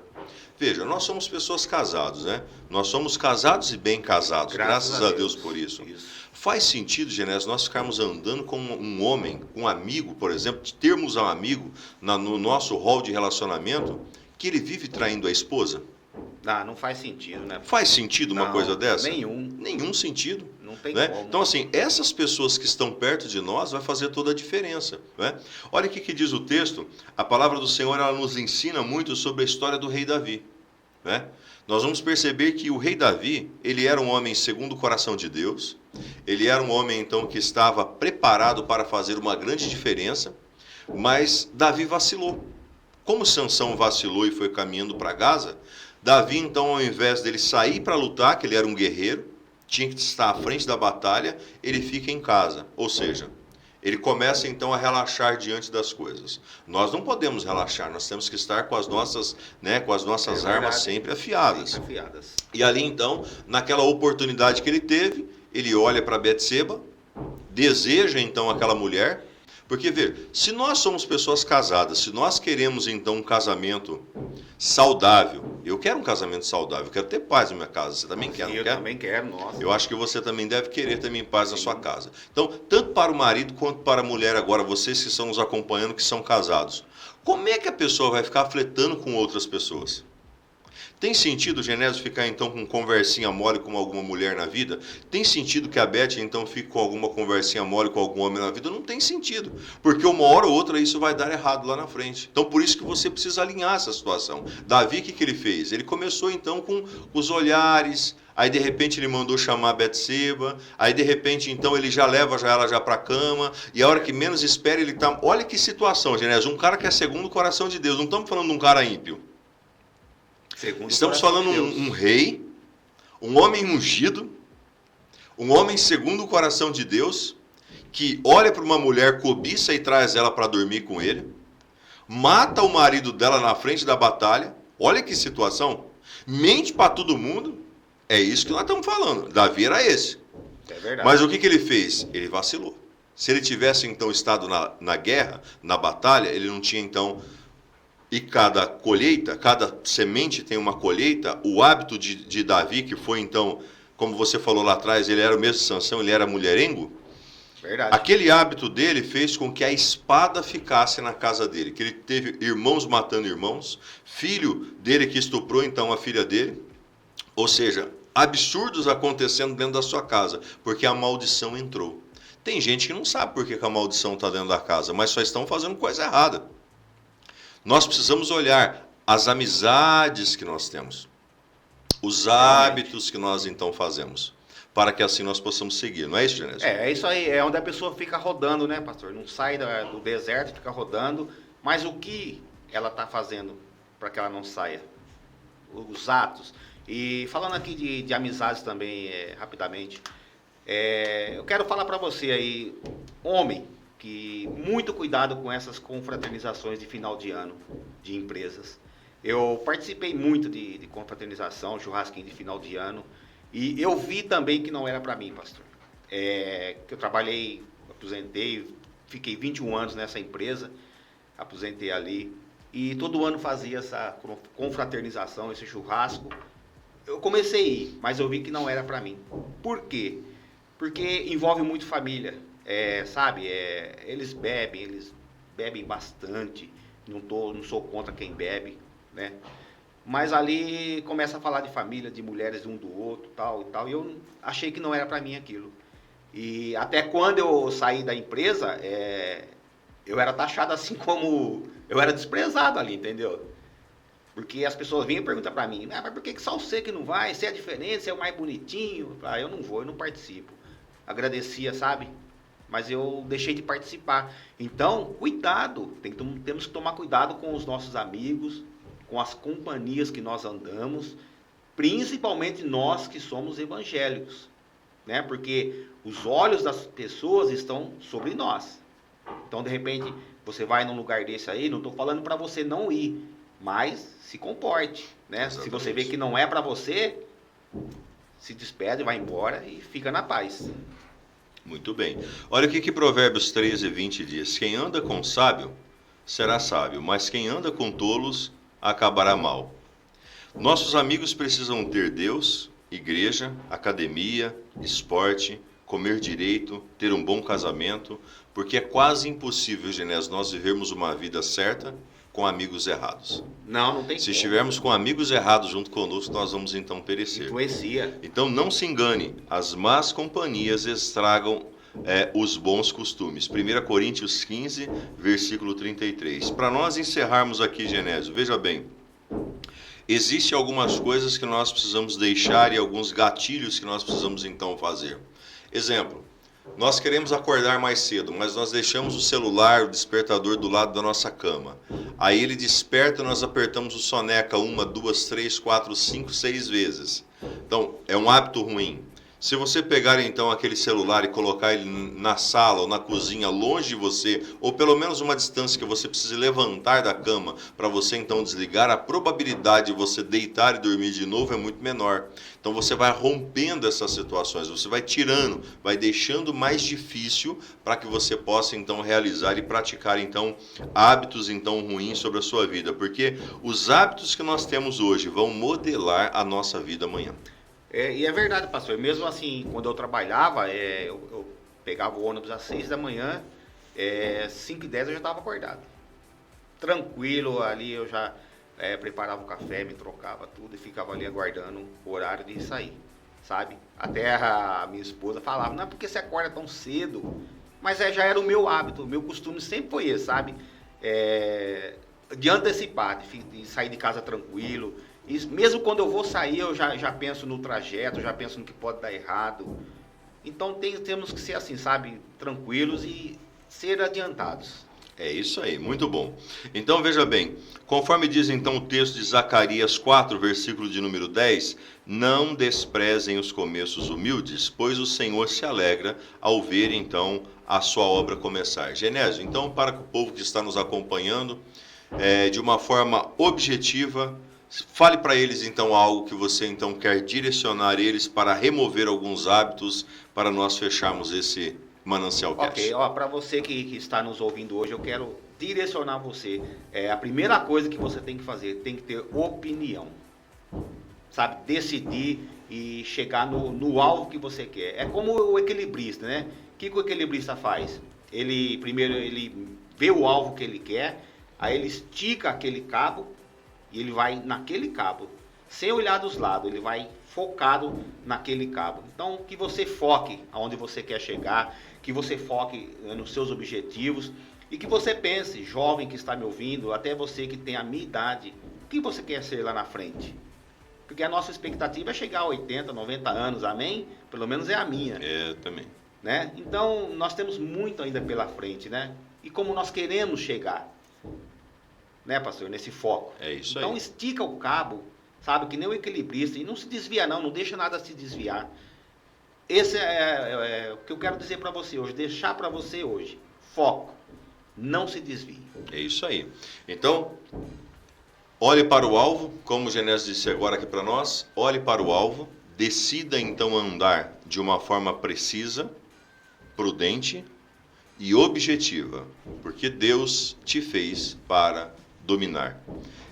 Veja, nós somos pessoas casadas, né? Nós somos casados e bem casados, graças a Deus por isso. Faz sentido, Genésio, nós ficarmos andando com um homem, um amigo, por exemplo, de termos um amigo no nosso rol de relacionamento, que ele vive traindo a esposa? Não faz sentido, né? Faz sentido uma coisa dessa? Nenhum. Nenhum sentido. Não tem Né? como. Então, assim, essas pessoas que estão perto de nós vai fazer toda a diferença. Né? Olha o que diz o texto. A palavra do Senhor ela nos ensina muito sobre a história do rei Davi. Né? Nós vamos perceber que o rei Davi, ele era um homem segundo o coração de Deus. Ele era um homem, então, que estava preparado para fazer uma grande diferença. Mas Davi vacilou. Como Sansão vacilou e foi caminhando para Gaza, Davi, então, ao invés dele sair para lutar, que ele era um guerreiro, tinha que estar à frente da batalha, ele fica em casa. Ou seja, ele começa então a relaxar diante das coisas. Nós não podemos relaxar, nós temos que estar com as nossas, armas sempre afiadas. Sempre afiadas. E ali então, naquela oportunidade que ele teve, ele olha para Betseba, deseja então aquela mulher. Porque, veja, se nós somos pessoas casadas, se nós queremos, então, um casamento saudável, eu quero um casamento saudável, eu quero ter paz na minha casa, você também quer, não quer? Eu também quero, nossa. Eu acho que você também deve querer também paz na sua casa. Então, tanto para o marido quanto para a mulher agora, vocês que estão nos acompanhando, que são casados, como é que a pessoa vai ficar flertando com outras pessoas? Tem sentido o Genésio ficar então com conversinha mole com alguma mulher na vida? Tem sentido que a Beth então fique com alguma conversinha mole com algum homem na vida? Não tem sentido, porque uma hora ou outra isso vai dar errado lá na frente. Então por isso que você precisa alinhar essa situação. Davi, o que ele fez? Ele começou então com os olhares, aí de repente ele mandou chamar a Betseba, aí de repente então ele já leva ela já para a cama, e a hora que menos espera ele tá... Olha que situação, Genésio, um cara que é segundo o coração de Deus, não estamos falando de um cara ímpio. Estamos falando um rei, um homem ungido, um homem segundo o coração de Deus, que olha para uma mulher, cobiça e traz ela para dormir com ele, mata o marido dela na frente da batalha, olha que situação, mente para todo mundo, é isso que nós estamos falando, Davi era esse. É verdade. Mas o que ele fez? Ele vacilou. Se ele tivesse então estado na guerra, na batalha, ele não tinha então... E cada colheita, cada semente tem uma colheita. O hábito de Davi, que foi então, como você falou lá atrás, ele era o mesmo de Sansão, ele era mulherengo. Verdade. Aquele hábito dele fez com que a espada ficasse na casa dele. Que ele teve irmãos matando irmãos, filho dele que estuprou então a filha dele. Ou seja, absurdos acontecendo dentro da sua casa, porque a maldição entrou. Tem gente que não sabe por que a maldição está dentro da casa, mas só estão fazendo coisa errada. Nós precisamos olhar as amizades que nós temos, os hábitos que nós então fazemos, para que assim nós possamos seguir. Não é isso, Genésio? É isso aí, é onde a pessoa fica rodando, né, pastor? Não sai do deserto, fica rodando, mas o que ela está fazendo para que ela não saia? Os atos. E falando aqui de amizades também, rapidamente, eu quero falar para você aí, homem, que muito cuidado com essas confraternizações de final de ano de empresas. Eu participei muito de confraternização, churrasquinho de final de ano, e eu vi também que não era para mim, pastor. Que eu trabalhei, aposentei, fiquei 21 anos nessa empresa, aposentei ali, e todo ano fazia essa confraternização, esse churrasco. Eu comecei a ir, mas eu vi que não era para mim. Por quê? Porque envolve muito família. Sabe, eles bebem bastante, não sou contra quem bebe, né? Mas ali começa a falar de família, de mulheres um do outro, tal e tal, e eu achei que não era para mim aquilo. E até quando eu saí da empresa, eu era taxado assim como, eu era desprezado ali, entendeu? Porque as pessoas vêm e perguntam para mim, mas por que só você que não vai? Você é diferente, você é o mais bonitinho? Eu não vou, eu não participo. Agradecia, sabe? Mas eu deixei de participar. Então, cuidado, temos que tomar cuidado com os nossos amigos, com as companhias que nós andamos, principalmente nós que somos evangélicos, né? Porque os olhos das pessoas estão sobre nós. Então, de repente, você vai num lugar desse aí, não estou falando para você não ir, mas se comporte, né? Se você vê que não é para você, se despede, vai embora e fica na paz. Muito bem. Olha o que Provérbios 13:20 diz. Quem anda com sábio será sábio, mas quem anda com tolos acabará mal. Nossos amigos precisam ter Deus, igreja, academia, esporte, comer direito, ter um bom casamento, porque é quase impossível, Genésio, nós vivermos uma vida certa com amigos errados. Não tem Se estivermos com amigos errados junto conosco, nós vamos então perecer. Influencia. Então não se engane, as más companhias estragam os bons costumes. 1 Coríntios 15, versículo 33. Para nós encerrarmos aqui, Genésio, veja bem, existem algumas coisas que nós precisamos deixar e alguns gatilhos que nós precisamos então fazer. Exemplo, nós queremos acordar mais cedo, mas nós deixamos o celular, o despertador do lado da nossa cama. Aí ele desperta, nós apertamos o soneca 1, 2, 3, 4, 5, 6 vezes. Então, é um hábito ruim. Se você pegar então aquele celular e colocar ele na sala ou na cozinha, longe de você, ou pelo menos uma distância que você precise levantar da cama para você então desligar, a probabilidade de você deitar e dormir de novo é muito menor. Então você vai rompendo essas situações, você vai tirando, vai deixando mais difícil para que você possa então realizar e praticar então hábitos então ruins sobre a sua vida, porque os hábitos que nós temos hoje vão modelar a nossa vida amanhã. E é verdade, pastor. Mesmo assim, quando eu trabalhava, eu pegava o ônibus às 6 da manhã, 5h10 eu já estava acordado. Tranquilo, ali eu já preparava o café, me trocava tudo e ficava ali aguardando o horário de sair, sabe? Até a minha esposa falava, não é porque você acorda tão cedo, mas já era o meu hábito, o meu costume sempre foi esse, sabe? De antecipar, de sair de casa tranquilo. E mesmo quando eu vou sair, eu já penso no trajeto, já penso no que pode dar errado. Então temos que ser assim, sabe? Tranquilos e ser adiantados. É isso aí, muito bom. Então veja bem, conforme diz então o texto de Zacarias 4, versículo de número 10, não desprezem os começos humildes, pois o Senhor se alegra ao ver então a sua obra começar. Genésio, então para o povo que está nos acompanhando, de uma forma objetiva, fale para eles então algo que você então quer direcionar eles para remover alguns hábitos para nós fecharmos esse Manancial Cast. Ok, para você que está nos ouvindo hoje, eu quero direcionar você. A primeira coisa que você tem que fazer, tem que ter opinião. Sabe, decidir e chegar no alvo que você quer. É como o equilibrista, né? O que o equilibrista faz? Primeiro ele vê o alvo que ele quer, aí ele estica aquele cabo e ele vai naquele cabo, sem olhar dos lados, ele vai focado naquele cabo. Então, que você foque aonde você quer chegar, que você foque nos seus objetivos e que você pense, jovem que está me ouvindo, até você que tem a minha idade, o que você quer ser lá na frente? Porque a nossa expectativa é chegar a 80, 90 anos, amém? Pelo menos é a minha. Também. Né? Então, nós temos muito ainda pela frente, né? E como nós queremos chegar, né, pastor, nesse foco. É isso então, aí. estica o cabo, sabe, que nem o equilibrista, e não se desvia não deixa nada se desviar. Esse é o que eu quero dizer para você hoje, deixar para você hoje. Foco, não se desvie. É isso aí. Então, olhe para o alvo, como o Genésio disse agora aqui para nós, olhe para o alvo, decida então andar de uma forma precisa, prudente e objetiva, porque Deus te fez para dominar.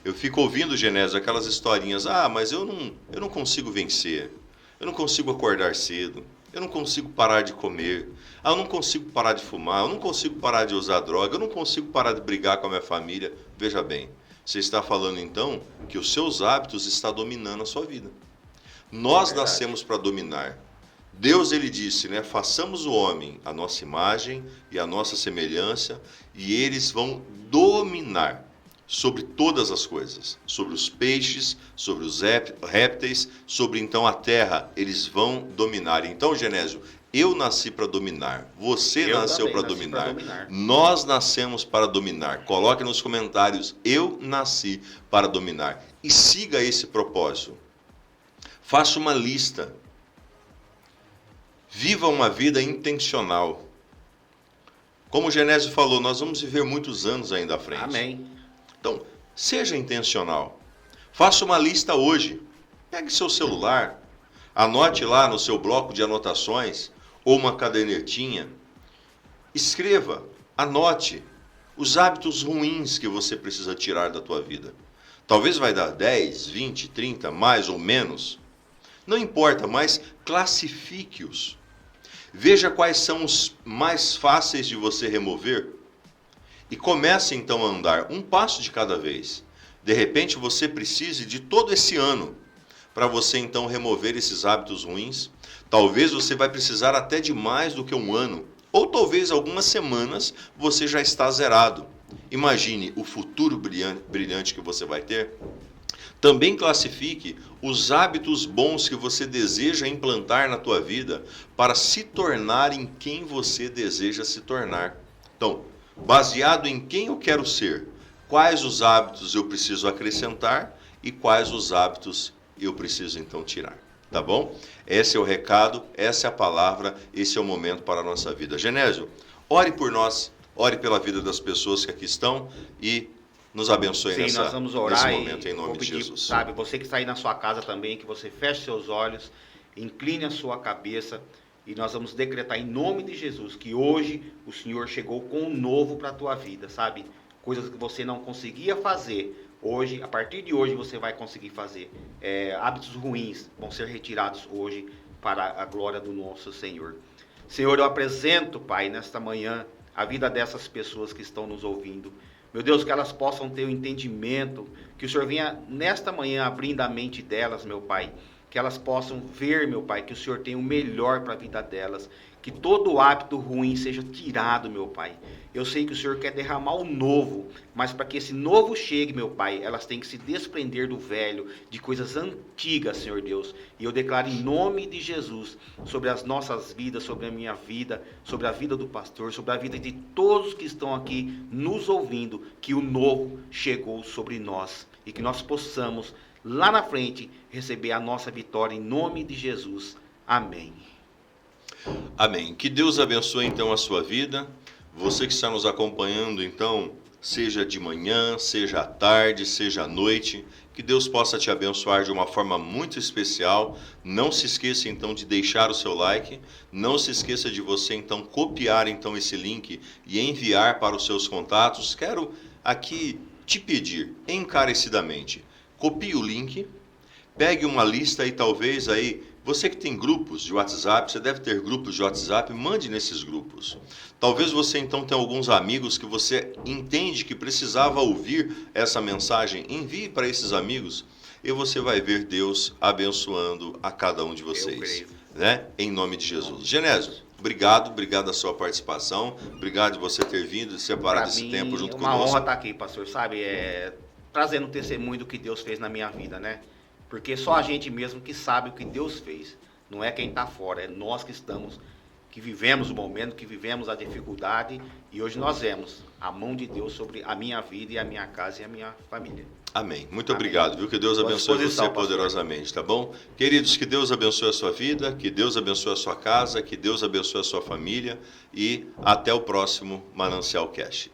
Eu fico ouvindo, Genésio, aquelas historinhas, mas eu não consigo vencer, eu não consigo acordar cedo, eu não consigo parar de comer, eu não consigo parar de fumar, eu não consigo parar de usar droga, eu não consigo parar de brigar com a minha família. Veja bem, você está falando então que os seus hábitos estão dominando a sua vida. Nós nascemos para dominar. Deus, ele disse, né, façamos o homem a nossa imagem e a nossa semelhança, e eles vão dominar. sobre todas as coisas, sobre os peixes, sobre os répteis, sobre então a terra, eles vão dominar. Então, Genésio, eu nasci para dominar, você nasceu para dominar, nós nascemos para dominar. Coloque nos comentários, eu nasci para dominar. E siga esse propósito. Faça uma lista. Viva uma vida intencional. Como o Genésio falou, nós vamos viver muitos anos ainda à frente. Amém. Então, seja intencional. Faça uma lista hoje. Pegue seu celular, anote lá no seu bloco de anotações ou uma cadernetinha. Escreva, anote os hábitos ruins que você precisa tirar da tua vida. Talvez vai dar 10, 20, 30, mais ou menos. Não importa, mas classifique-os. Veja quais são os mais fáceis de você remover e comece então a andar um passo de cada vez. De repente você precise de todo esse ano para você então remover esses hábitos ruins. Talvez você vai precisar até de mais do que um ano, ou talvez algumas semanas você já está zerado. Imagine o futuro brilhante que você vai ter. Também classifique os hábitos bons que você deseja implantar na tua vida para se tornar em quem você deseja se tornar. Então, baseado em quem eu quero ser, quais os hábitos eu preciso acrescentar e quais os hábitos eu preciso então tirar. Tá bom? Esse é o recado, essa é a palavra, esse é o momento para a nossa vida. Genésio, ore por nós, ore pela vida das pessoas que aqui estão e nos abençoe nesse momento, em nome de Jesus. Sabe, você que está aí na sua casa também, que você feche seus olhos, incline a sua cabeça e nós vamos decretar em nome de Jesus que hoje o Senhor chegou com um novo para a tua vida, sabe? Coisas que você não conseguia fazer, hoje, a partir de hoje você vai conseguir fazer. Hábitos ruins vão ser retirados hoje para a glória do nosso Senhor. Senhor, eu apresento, Pai, nesta manhã, a vida dessas pessoas que estão nos ouvindo. Meu Deus, que elas possam ter o entendimento, que o Senhor venha nesta manhã abrindo a mente delas, meu Pai. Que elas possam ver, meu Pai, que o Senhor tem o melhor para a vida delas. Que todo hábito ruim seja tirado, meu Pai. Eu sei que o Senhor quer derramar o novo, mas para que esse novo chegue, meu Pai, elas têm que se desprender do velho, de coisas antigas, Senhor Deus. E eu declaro em nome de Jesus, sobre as nossas vidas, sobre a minha vida, sobre a vida do pastor, sobre a vida de todos que estão aqui nos ouvindo, que o novo chegou sobre nós e que nós possamos, lá na frente, receber a nossa vitória em nome de Jesus. Amém. Amém. Que Deus abençoe então a sua vida. Você que está nos acompanhando, então, seja de manhã, seja à tarde, seja à noite, que Deus possa te abençoar de uma forma muito especial. Não se esqueça então de deixar o seu like, não se esqueça de você então copiar então esse link e enviar para os seus contatos. Quero aqui te pedir encarecidamente, copie o link, pegue uma lista e talvez aí, você que tem grupos de WhatsApp, você deve ter grupos de WhatsApp, mande nesses grupos. Talvez você então tenha alguns amigos que você entende que precisava ouvir essa mensagem, envie para esses amigos e você vai ver Deus abençoando a cada um de vocês, né? Em nome de Jesus. Genésio, obrigado a sua participação, obrigado de você ter vindo e separado esse tempo junto conosco. É uma honra estar aqui, pastor, sabe? Trazendo um testemunho do que Deus fez na minha vida, né? Porque só a gente mesmo que sabe o que Deus fez. Não é quem está fora, é nós que estamos, que vivemos o momento, que vivemos a dificuldade. E hoje nós vemos a mão de Deus sobre a minha vida e a minha casa e a minha família. Amém. Muito obrigado, viu? Que Deus abençoe você poderosamente, tá bom? Queridos, que Deus abençoe a sua vida, que Deus abençoe a sua casa, que Deus abençoe a sua família e até o próximo Manancial Cast.